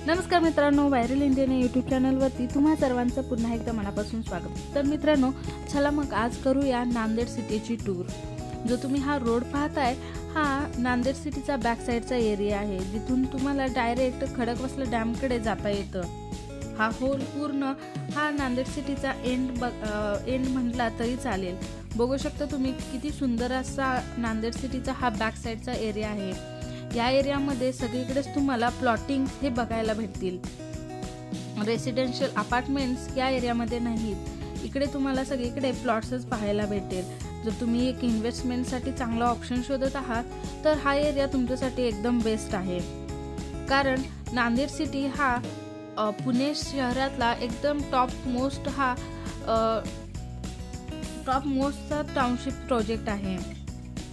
नमस्कार मित्रांनो, viral Indian YouTube चॅनलवरती तुम्हा सर्वांचं पुन्हा एकदा मनापासून स्वागत। तर मित्रांनो, चला मग आज करूया नांदेड सिटीची टूर। जो तुम्ही हा रोड पाहताय हा नांदेड सिटीचा बॅक साइडचा एरिया आहे, जिथून तुम्हाला डायरेक्ट खडकवासला डॅम कडे जाता येतं। हा होल पूर्ण हा नांदेड सिटीचा एंड म्हटला तरी चालेल। बघू शकता तुम्ही किती सुंदर असा नांदेड सिटीचा हा बॅक साइडचा एरिया आहे। या एरियामध्ये सगळीकडेच तुम्हाला प्लॉटिंग हे बघायला भेटतील। रेसिडेन्शियल अपार्टमेंट्स या एरियामध्ये नाहीत, इकडे तुम्हाला सगळीकडे प्लॉट्सच पाहायला भेटेल। जर तुम्ही एक इन्व्हेस्टमेंटसाठी चांगला ऑप्शन शोधत आहात तर हा एरिया तुमच्यासाठी एकदम बेस्ट आहे। कारण नांदेड सिटी हा पुणे शहरातला एकदम टॉप मोस्टचा टाउनशिप प्रोजेक्ट आहे।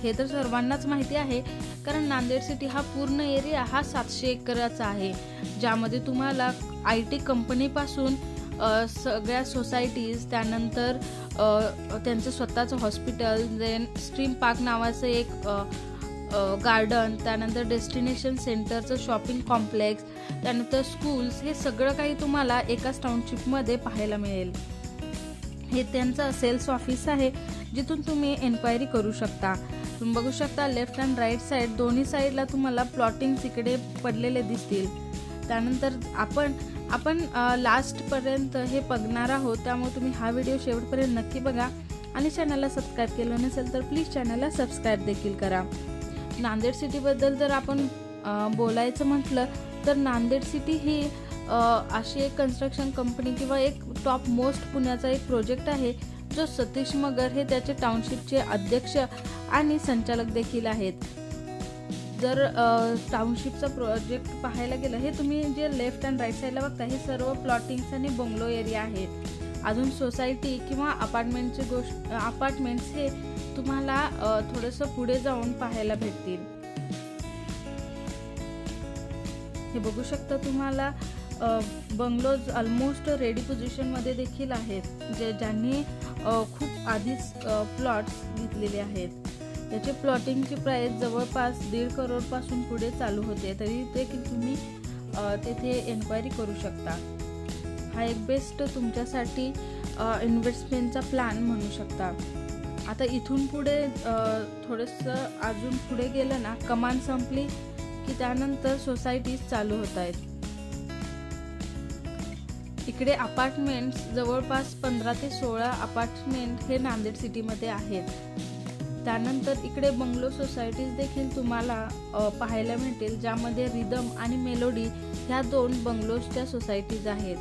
हे तर सर्वांनाच माहिती आहे, कारण नांदेड सिटी हा पूर्ण एरिया हा 700 एकराचा आहे, ज्यामध्ये तुम्हाला IT कंपनीपासून सगळ्या सोसायटीज, त्यानंतर त्यांचं स्वतःचं हॉस्पिटल, देन स्ट्रीम पार्क नावाचं एक गार्डन, त्यानंतर डेस्टिनेशन सेंटरचं शॉपिंग कॉम्प्लेक्स, त्यानंतर स्कूल्स, हे सगळं काही तुम्हाला एकाच टाउनशिपमध्ये पाहायला मिळेल। हे त्यांचं सेल्स ऑफिस आहे, जिथून तुम्ही एन्क्वायरी करू शकता। तुम्ही बघू शकता लेफ्ट अँड राईट साइड दोन्ही साइडला तुम्हाला प्लॉटिंग इकडे पडलेले दिसतील। त्यानंतर आपण लास्ट पर्यंत हे बघणार आहोत, त्यामुळे तुम्ही हा व्हिडिओ शेवटपर्यंत नक्की बघा आणि चॅनलला सबस्क्राइब केलं नसेल तर प्लीज चॅनलला सबस्क्राइब देखील करा। नांदेड सिटी बद्दल जर आपण बोलायचं म्हटलं तर नांदेड सिटी ही अशी एक कन्स्ट्रक्शन कंपनी किंवा एक टॉप मोस्ट पुण्याचा एक प्रोजेक्ट आहे, जो सतीश मगर हे त्याचे टाउनशिपचे अध्यक्ष आणि संचालक देखील आहेत। जर टाउनशिपचा प्रोजेक्ट पाहायला गेलं, हे तुम्ही जे लेफ्ट अँड राईट साईडला बघता हे सर्व प्लॉटिंग्स आणि बंगलो एरिया आहेत। अजून सोसायटी किंवा अपार्टमेंट्स हे तुम्हाला थोडंसं पुढे जाऊन पाहायला भेटतील। हे बघू शकता तुम्हाला बंगलोज ऑलमोस्ट रेडी पोझिशन मध्ये देखील आहेत, ज्यांनी खूप आधीच प्लॉट्स घेतलेले आहेत। याचे प्लॉटिंगची प्राइस जवळपास 1.5 करोड पासून पुढे चालू होते, तरी देखील तुम्ही तेथे एन्क्वायरी करू शकता। हा एक बेस्ट तुमच्यासाठी इन्व्हेस्टमेंटचा प्लॅन म्हणू शकता। आता इथून पुढे थोडंसं अजून पुढे गेलं ना, कमान संपली की त्यानंतर सोसायटीज चालू होत आहेत। इकडे अपार्टमेंट्स जवळपास 15 ते 16 अपार्टमेंट हे नांदेड सिटीमध्ये आहेत। त्यानंतर इकडे बंगलो सोसायटीज देखील तुम्हाला पाहायला मिळतील, ज्यामध्ये रिदम आणि मेलोडी ह्या 2 बंगलोजच्या सोसायटीज आहेत।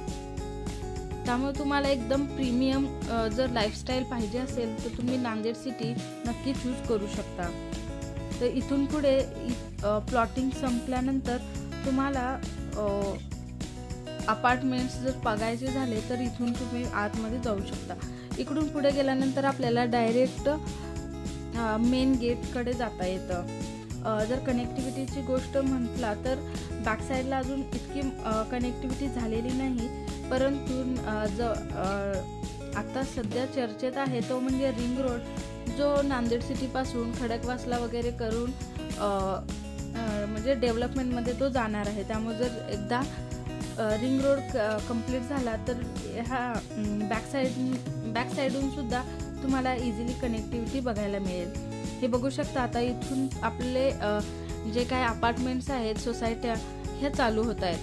त्यामुळे तुम्हाला एकदम प्रीमियम जर लाईफस्टाईल पाहिजे असेल तर तुम्ही नांदेड सिटी नक्की चूज करू शकता। तर इथून पुढे प्लॉटिंग संपल्यानंतर तुम्हाला अपार्टमेंट्स जर बघायचे झाले तर इथून तुम्ही आतमध्ये जाऊ शकता। इकडून पुढे गेल्यानंतर आपल्याला डायरेक्ट मेन गेटकडे जाता येतं। जर कनेक्टिव्हिटीची गोष्ट म्हटला तर बॅक साईडला अजून इतकी कनेक्टिव्हिटी झालेली नाही, परंतु आता सध्या चर्चेत आहे तो म्हणजे रिंग रोड, जो नांदेड सिटीपासून खडकवासला वगैरे करून म्हणजे डेव्हलपमेंटमध्ये तो जाणार आहे। त्यामुळे जर एकदा रिंग रोड कंप्लीट झाला तर हा बॅक साईडून सुद्धा तुम्हाला इझिली कनेक्टिव्हिटी बघायला मिळेल। हे बघू शकता आता इथून आपले जे काही अपार्टमेंट्स आहेत, सोसायट्या ह्या चालू होत आहेत।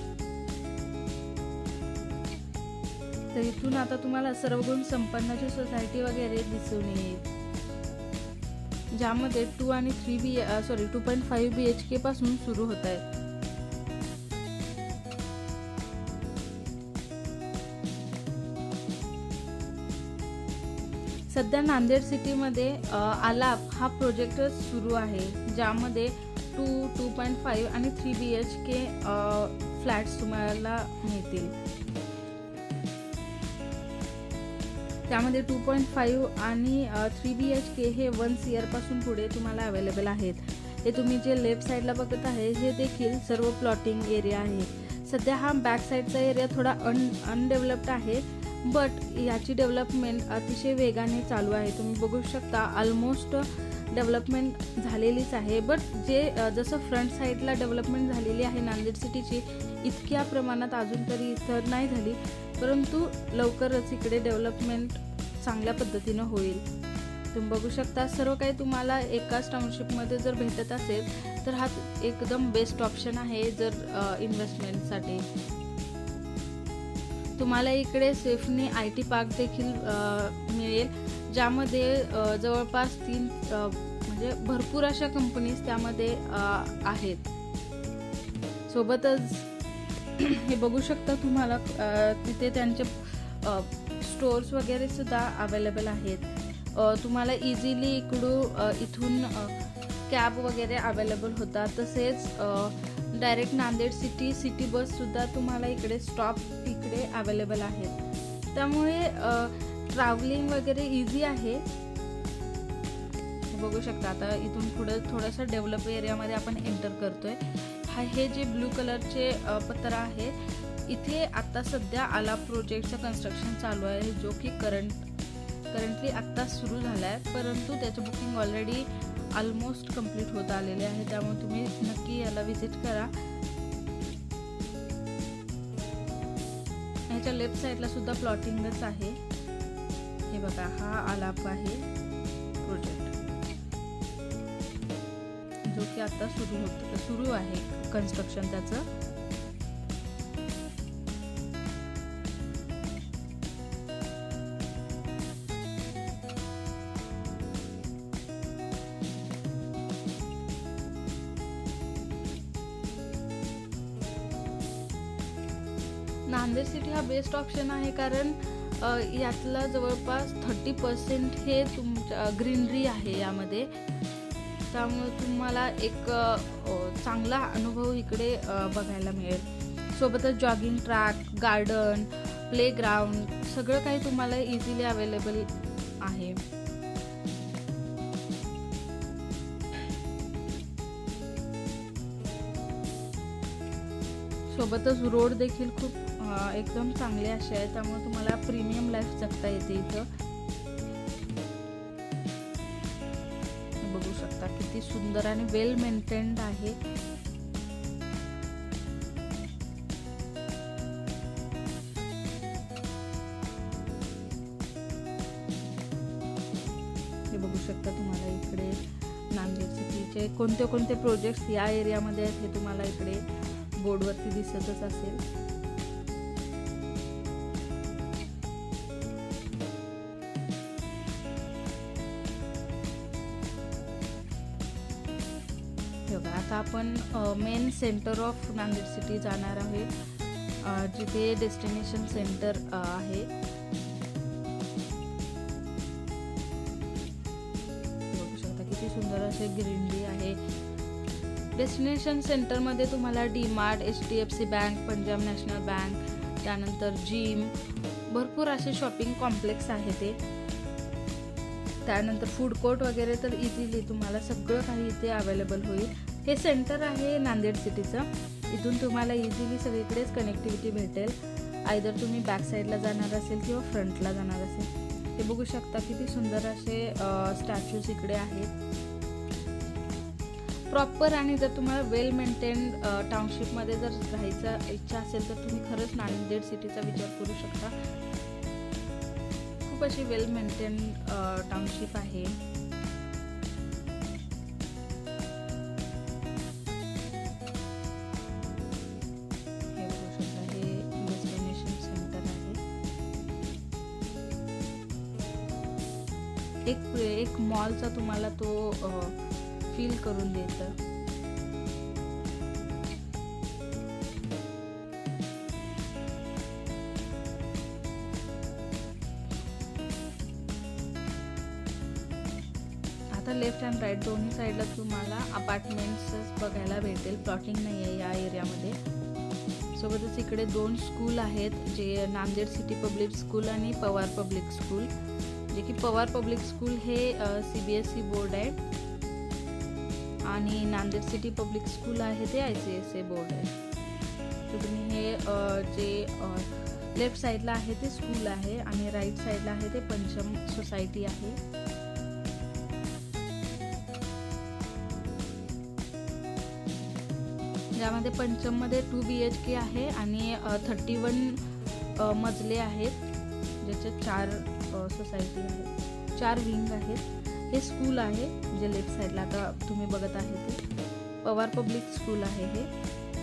तर इथून आता तुम्हाला सर्व गुण संपन्नची सोसायटी वगैरे दिसून येईल, ज्यामध्ये 2.5 BHK पासून सुरू होत आहेत। सध्या नांदेड सिटीमध्ये आलाप हा प्रोजेक्ट सुरू आहे, ज्यामध्ये 2.5 आणि 3 BHK फ्लॅट्स तुम्हाला मिळतील। त्यामध्ये 2.5 आणि 3 BHK हे 1 CR पासून पुढे तुम्हाला अवेलेबल आहेत। हे तुम्ही जे लेफ्ट साईडला बघत आहे हे देखील सर्व प्लॉटिंग एरिया आहे। सध्या हा बॅक साईडचा एरिया थोडा अनडेव्हलप्ड आहे, बट याची डेव्हलपमेंट अतिशय वेगाने चालू आहे. तुम्ही बघू शकता ऑलमोस्ट डेव्हलपमेंट झालेलीच आहे. बट जसं फ्रंट साईडला डेव्हलपमेंट झालेली आहे नांदेड सिटीची, इतक्या प्रमाणात अजून तरी इथं नाही झाली, परंतु लवकरच इकडे डेव्हलपमेंट चांगल्या पद्धतीनं होईल. तुम्ही बघू शकता सर्व काही तुम्हाला एकाच टाउनशिपमध्ये जर भेटत असेल तर हा एकदम बेस्ट ऑप्शन आहे जर इन्व्हेस्टमेंटसाठी. तुम्हाला इकडे सेफनी IT पार्क देखील मिळेल, ज्यामध्ये जवळपास 3 म्हणजे भरपूर अशा कंपनीज त्यामध्ये आहेत. सोबतच हे बघू शकता तुम्हाला तिथे त्यांचे स्टोर्स वगैरे सुद्धा अवेलेबल आहेत. तुम्हाला इझिली इथून कॅब वगैरे अवेलेबल होतात. तसेच डायरेक्ट नांदेड सिटी बससुद्धा तुम्हाला इकडे स्टॉप इकडे अवेलेबल आहेत. त्यामुळे ट्रॅव्हलिंग वगैरे इझी आहे. बघू शकता आता इथून पुढं थोडंसं डेव्हलप एरियामध्ये आपण एंटर करतोय. हे जे ब्लू कलरचे पत्रा आहे, इथे आता सध्या आला प्रोजेक्टचं कन्स्ट्रक्शन चालू आहे, जो की करंटली आत्ता सुरू झाला आहे, परंतु त्याचं बुकिंग ऑलरेडी ऑलमोस्ट कंप्लीट होत आलेले आहे. त्यामुळे तुम्ही नक्की याला व्हिजिट करा. ह्याच्या लेफ्ट साईडला सुद्धा प्लॉटिंगच आहे. हे बघा, हा आलाप आहे प्रोजेक्ट, जो की आता सुरू आहे कन्स्ट्रक्शन त्याचं. नांदेड सिटी हा बेस्ट ऑप्शन आहे, कारण यातला जवळपास 30% हे तुमच्या ग्रीनरी आहे यामध्ये. त्यामुळे तुम्हाला एक चांगला अनुभव इकडे बघायला मिळेल. सोबतच जॉगिंग ट्रॅक, गार्डन, प्लेग्राऊंड सगळं काही तुम्हाला इझिली अवेलेबल आहे. सोबतच रोड देखील खूप एकदम चांगले असे आहेत, त्यामुळे तुम्हाला प्रीमियम लाईफ जगता येते इथं. बघू शकता किती सुंदर आणि वेल मेंटेन्ड आहे. हे बघू शकता तुम्हाला इकडे नांदेड सिटीचे कोणते प्रोजेक्ट्स या एरियामध्ये आहेत हे तुम्हाला इकडे बोर्डवरती दिसतच असेल. आता आपण main centre of Nanded city जाणार आहोत, जिथे डेस्टिनेशन सेंटर आहे. बघू शकता किती सुंदर असे ग्रीनरी आहे. डेस्टिनेशन सेंटरमध्ये तुम्हाला DMart, HDFC bank, Punjab national bank, त्यानंतर जिम, भरपूर असे शॉपिंग कॉम्प्लेक्स आहे ते. त्यानंतर फूड कोर्ट वगैरे तर इझिली तुम्हाला सगळं काही इथे अवेलेबल होईल. हे सेंटर आहे नांदेड सिटीचं. इथून तुम्हाला इझिली सगळीकडेच कनेक्टिव्हिटी भेटेल, आयदर तुम्ही बॅक साईडला जाणार असेल किंवा फ्रंटला जाणार असेल. हे बघू शकता किती सुंदर असे स्टॅच्यूज इकडे आहेत प्रॉपर. आणि जर तुम्हाला वेल मेंटेन्ड टाउनशिपमध्ये जर राहायचा इच्छा असेल तर तुम्ही खरंच नांदेड सिटीचा विचार करू शकता. खूप अशी वेल मेंटेन्ड टाउनशिप आहे. हे बघू शकता, हे डेस्टिनेशन सेंटर आहे. एक मॉलचा तुम्हाला तो फील करून देतं. आता लेफ्ट अँड राईट दोन्ही साईडला तुम्हाला अपार्टमेंट्स बघायला भेटेल. प्लॉटिंग नाही आहे या एरियामध्ये. सोबतच इकडे 2 स्कूल आहेत, जे नांदेड सिटी पब्लिक स्कूल आणि पवार पब्लिक स्कूल. जे की पवार पब्लिक स्कूल हे CBSE बोर्ड आहे आणि नांदेड सिटी पब्लिक स्कूल आहे ते ICSE बोर्ड आहे. तर तुम्ही हे जे लेफ्ट साईडला आहे ते स्कूल आहे आणि राईट साईडला आहे ते पंचम सोसायटी आहे. ज्यामध्ये पंचममध्ये 2 BHK आहे आणि 31 मजले आहेत, ज्याचे 4 सोसायटी आहेत, 4 विंग आहेत. हे स्कूल आहे जे लेफ्ट साईडला आता तुम्ही बघत आहे ते पवार पब्लिक स्कूल आहे हे.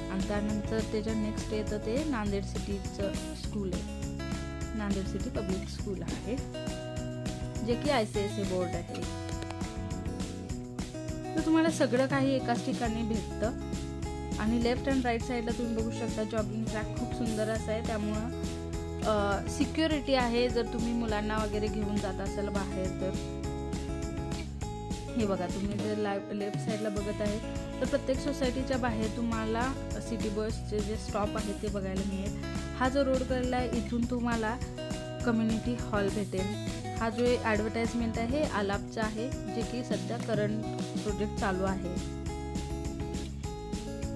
आणि त्यानंतर त्याच्या नेक्स्ट येतं ते नांदेड सिटीचं स्कूल आहे, नांदेड सिटी पब्लिक स्कूल आहे, जे की ICSE बोर्ड आहे. तर तुम्हाला सगळं काही एकाच ठिकाणी भेटतं. आणि लेफ्ट अँड राईट साईडला तुम्ही बघू शकता जॉगिंग ट्रॅक खूप सुंदर असं आहे, त्यामुळं सिक्युरिटी आहे जर तुम्ही मुलांना वगैरे घेऊन जात असाल बाहेर तर. हे बघा, तुम्ही जर लेफ्ट साईडला बघत आहे तर प्रत्येक सोसायटीच्या बाहेर तुम्हाला सिटी बसचे जे स्टॉप आहेत ते बघायला मिळेल. हा जो रोड गेला आहे इथून तुम्हाला कम्युनिटी हॉल भेटेल. हा जो ॲडव्हर्टाइजमेंट आहे आलापचा आहे, जे की सध्या करंट प्रोजेक्ट चालू आहे.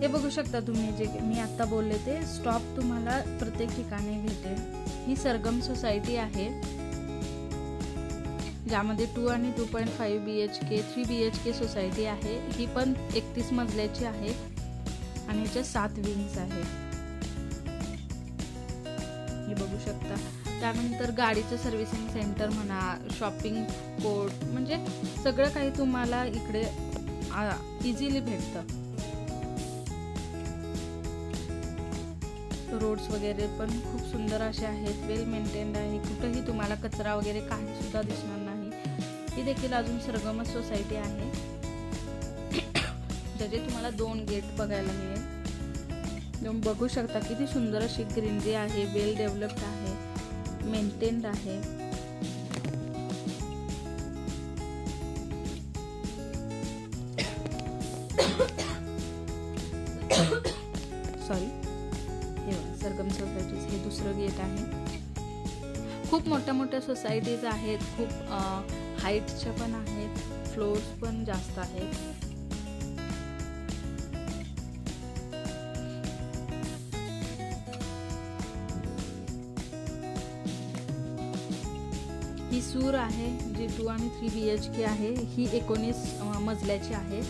हे बघू शकता तुम्ही, जे मी आत्ता बोलले ते स्टॉप तुम्हाला प्रत्येक ठिकाणी भेटेल. ही सरगम सोसायटी आहे, ज्यामध्ये 2 आणि 2.5 BHK 3 BHK सोसायटी आहे. ही पण 31 मजल्याची आहे आणि याच्या 7 विंग्स आहेत, हे बघू शकता. त्यानंतर गाडीचं सर्व्हिसिंग सेंटर म्हणा, शॉपिंग कोर्ट, म्हणजे सगळं काही तुम्हाला इकडे इझिली भेटतं. रोड्स वगैरे पण खूप सुंदर असे आहेत, वेल मेंटेन्ड आहे. कुठेही तुम्हाला कचरा वगैरे काही सुद्धा दिसणार नाही. ही देखील अजून सरगमच सोसायटी आहे, ज्याचे तुम्हाला 2 गेट बघायला मिळेल. तुम्ही बघू शकता किती सुंदर अशी ग्रीनरी आहे, वेल डेव्हलप्ड आहे, मेंटेन्ड आहे. सॉरी, सरगम सोसायटीज हे दुसरं गेट आहे. खूप मोठ्या मोठ्या सोसायटीज आहेत, खूप हाईटच्या पण आहेत, फ्लोर्स पण जास्त आहेत. ही सूर आहे जी 2 आणि 3 BHK आहे. ही 19 मजल्याची आहे.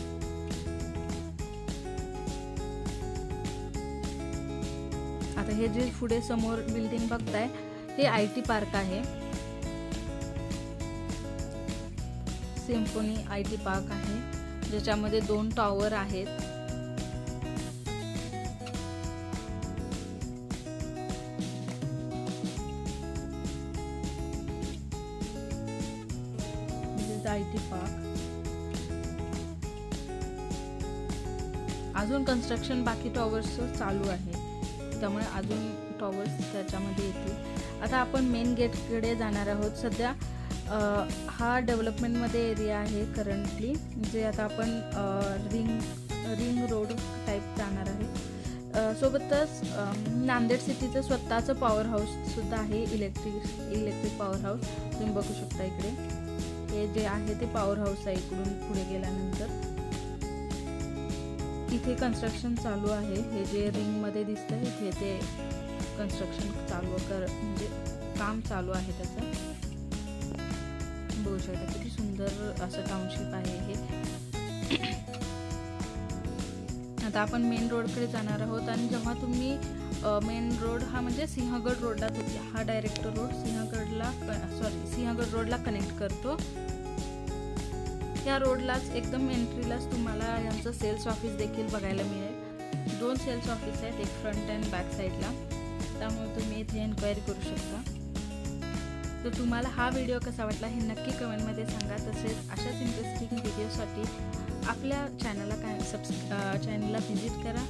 आता हे जे पुढे समोर बिल्डिंग बघताय हे IT पार्क आहे, सिम्फोनी IT पार्क आहे, ज्याच्यामध्ये 2 टॉवर आहेत. IT park. अजून कन्स्ट्रक्शन बाकी टॉवर्स चालू आहे, त्यामुळे अजून टॉवर्स त्याच्यामध्ये येतील. आता आपण मेन गेटकडे जाणार आहोत. सध्या हा डेव्हलपमेंटमध्ये एरिया आहे करंटली, जे आता आपण रिंग रोड टाईप जाणार आहे. सोबतच नांदेड सिटीचं स्वतःचं पॉवर हाऊससुद्धा आहे, इलेक्ट्रिक पॉवर हाऊस. तुम्ही बघू शकता इकडे हे जे आहे ते पॉवर हाऊस आहे. इकडून पुढे गेल्यानंतर इथे कन्स्ट्रक्शन चालू आहे. हे जे रिंगमध्ये दिसतं इथे ते कन्स्ट्रक्शन चालू म्हणजे काम चालू आहे त्याचं. बघू शकता किती सुंदर असं टाउनशिप आहे हे. आता आपण मेन रोडकडे जाणार आहोत आणि जेव्हा तुम्ही मेन रोड हा म्हणजे सिंहगड रोडला, हा डायरेक्ट रोड सिंहगड रोडला कनेक्ट करतो. या रोडलाच एकदम एंट्रीलाच तुम्हाला यांचं सेल्स ऑफिस देखील बघायला मिळेल. 2 सेल्स ऑफिस आहेत, एक फ्रंट अँड बॅक साईडला, त्यामुळे तुम्ही इथे एन्क्वायरी करू शकता. तर तुम्हाला हा व्हिडिओ कसा वाटला हे नक्की कमेंटमध्ये सांगा. तसेच अशाच इंटरेस्टिंग व्हिडिओसाठी आपल्या चॅनलला व्हिजिट करा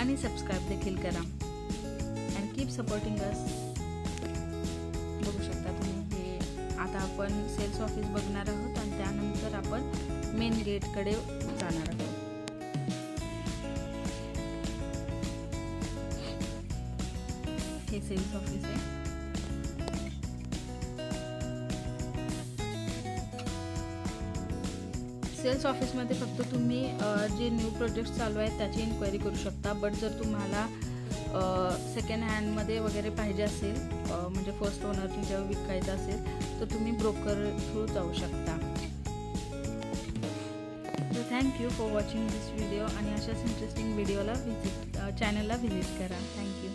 आणि सबस्क्राईब देखील करा. And keep supporting us. बघू शकता तुम्ही हे. आता आपण सेल्स ऑफिस बघणार आहोत आणि त्यानंतर आपण मेन गेटकडे जाणार आहोत. हे सेल्स ऑफिस आहे. सेल्स ऑफिसमध्ये फक्त तुम्ही जे न्यू प्रोजेक्ट चालू आहेत त्याची इन्क्वायरी करू शकता. बट जर तुम्हाला सेकंड हँडमध्ये वगैरे पाहिजे असेल, म्हणजे फर्स्ट ओनरनी जेव्हा विकायचं असेल तर तुम्ही ब्रोकर थ्रू जाऊ शकता. तर thank you for watching this video आणि अशाच इंटरेस्टिंग व्हिडिओला चॅनलला व्हिजिट करा. थँक्यू.